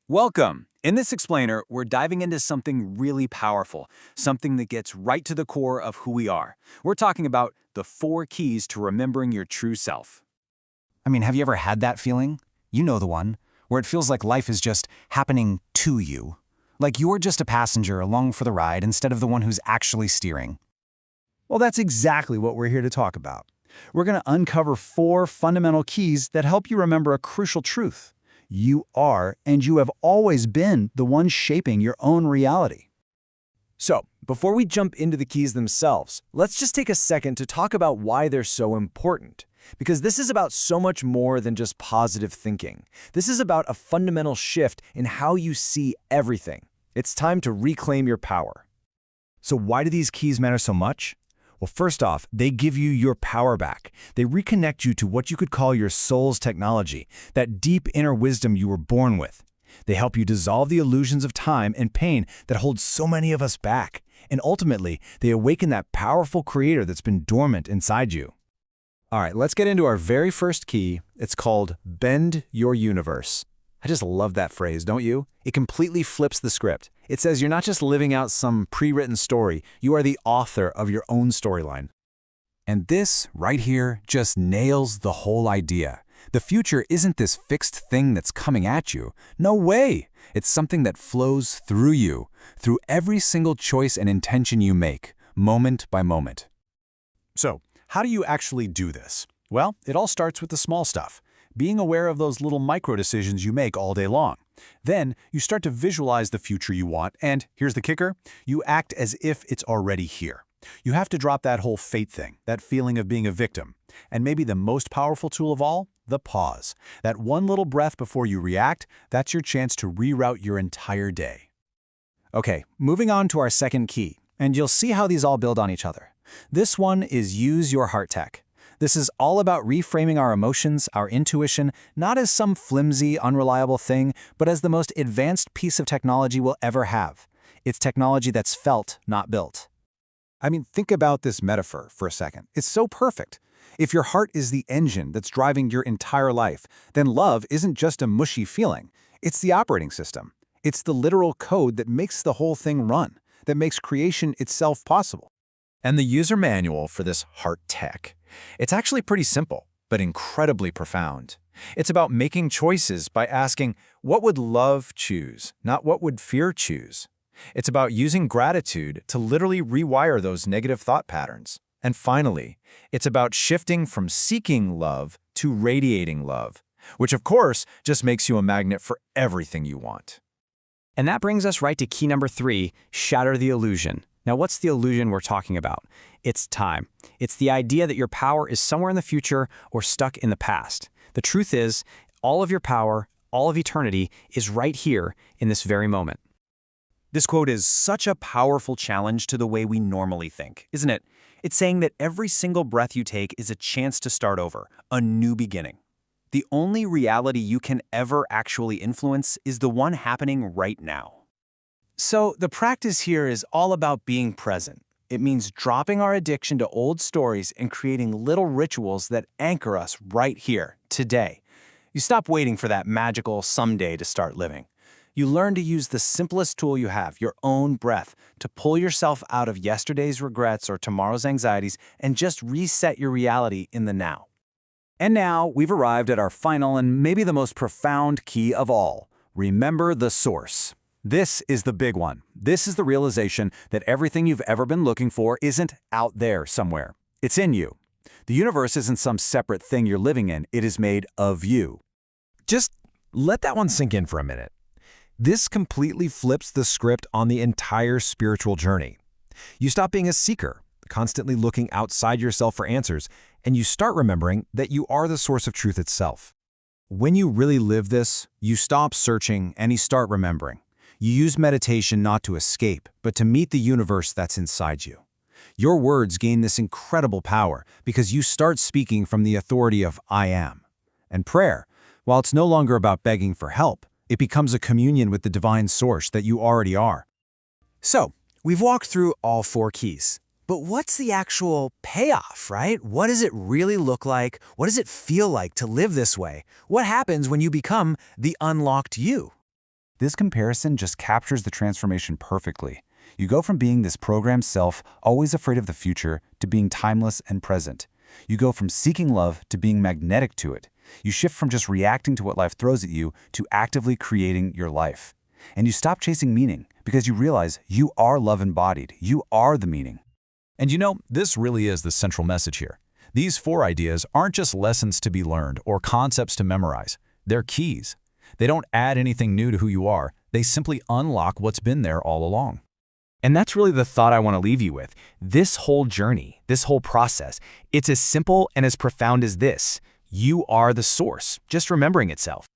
Welcome! In this explainer, we're diving into something really powerful, something that gets right to the core of who we are. We're talking about the 4 keys to remembering your true self. Have you ever had that feeling? You know the one, where it feels like life is just happening to you. Like you're just a passenger along for the ride instead of the one who's actually steering. Well, that's exactly what we're here to talk about. We're going to uncover 4 fundamental keys that help you remember a crucial truth. You are, and you have always been, the one shaping your own reality. So, before we jump into the keys themselves, let's just take a second to talk about why they're so important. Because this is about so much more than just positive thinking. This is about a fundamental shift in how you see everything. It's time to reclaim your power. So why do these keys matter so much? Well, first off, they give you your power back. They reconnect you to what you could call your soul's technology, that deep inner wisdom you were born with. They help you dissolve the illusions of time and pain that hold so many of us back. And ultimately, they awaken that powerful creator that's been dormant inside you. All right, let's get into our very first key. It's called Bend Your Universe. I just love that phrase, don't you? It completely flips the script. It says you're not just living out some pre-written story, you are the author of your own storyline. And this, right here, just nails the whole idea. The future isn't this fixed thing that's coming at you. No way! It's something that flows through you, through every single choice and intention you make, moment by moment. So, how do you actually do this? Well, it all starts with the small stuff. Being aware of those little micro-decisions you make all day long. Then, you start to visualize the future you want, and here's the kicker, you act as if it's already here. You have to drop that whole fate thing, that feeling of being a victim. And maybe the most powerful tool of all, the pause. That one little breath before you react, that's your chance to reroute your entire day. Okay, moving on to our second key, and you'll see how these all build on each other. This one is use your heart tech. This is all about reframing our emotions, our intuition, not as some flimsy, unreliable thing, but as the most advanced piece of technology we'll ever have. It's technology that's felt, not built. Think about this metaphor for a second. It's so perfect. If your heart is the engine that's driving your entire life, then love isn't just a mushy feeling. It's the operating system. It's the literal code that makes the whole thing run, that makes creation itself possible. And the user manual for this heart tech, it's actually pretty simple, but incredibly profound. It's about making choices by asking, what would love choose, not what would fear choose? It's about using gratitude to literally rewire those negative thought patterns. And finally, it's about shifting from seeking love to radiating love, which of course just makes you a magnet for everything you want. And that brings us right to key number 3, shatter the illusion. Now, what's the illusion we're talking about? It's time. It's the idea that your power is somewhere in the future or stuck in the past. The truth is, all of your power, all of eternity, is right here in this very moment. This quote is such a powerful challenge to the way we normally think, isn't it? It's saying that every single breath you take is a chance to start over, a new beginning. The only reality you can ever actually influence is the one happening right now. So the practice here is all about being present. It means dropping our addiction to old stories and creating little rituals that anchor us right here, today. You stop waiting for that magical someday to start living. You learn to use the simplest tool you have, your own breath, to pull yourself out of yesterday's regrets or tomorrow's anxieties and just reset your reality in the now. And now we've arrived at our final and maybe the most profound key of all. Remember the source. This is the big one. This is the realization that everything you've ever been looking for isn't out there somewhere. It's in you. The universe isn't some separate thing you're living in. It is made of you. Just let that one sink in for a minute. This completely flips the script on the entire spiritual journey. You stop being a seeker, constantly looking outside yourself for answers, and you start remembering that you are the source of truth itself. When you really live this, you stop searching and you start remembering. You use meditation not to escape, but to meet the universe that's inside you. Your words gain this incredible power because you start speaking from the authority of I am. And prayer, while it's no longer about begging for help, it becomes a communion with the divine source that you already are. So, we've walked through all 4 keys. But what's the actual payoff, right? What does it really look like? What does it feel like to live this way? What happens when you become the unlocked you? This comparison just captures the transformation perfectly. You go from being this programmed self, always afraid of the future, to being timeless and present. You go from seeking love to being magnetic to it. You shift from just reacting to what life throws at you to actively creating your life. And you stop chasing meaning because you realize you are love embodied. You are the meaning. And you know, this really is the central message here. These 4 ideas aren't just lessons to be learned or concepts to memorize. They're keys. They don't add anything new to who you are. They simply unlock what's been there all along. And that's really the thought I want to leave you with. This whole journey, this whole process, it's as simple and as profound as this. You are the source, just remembering itself.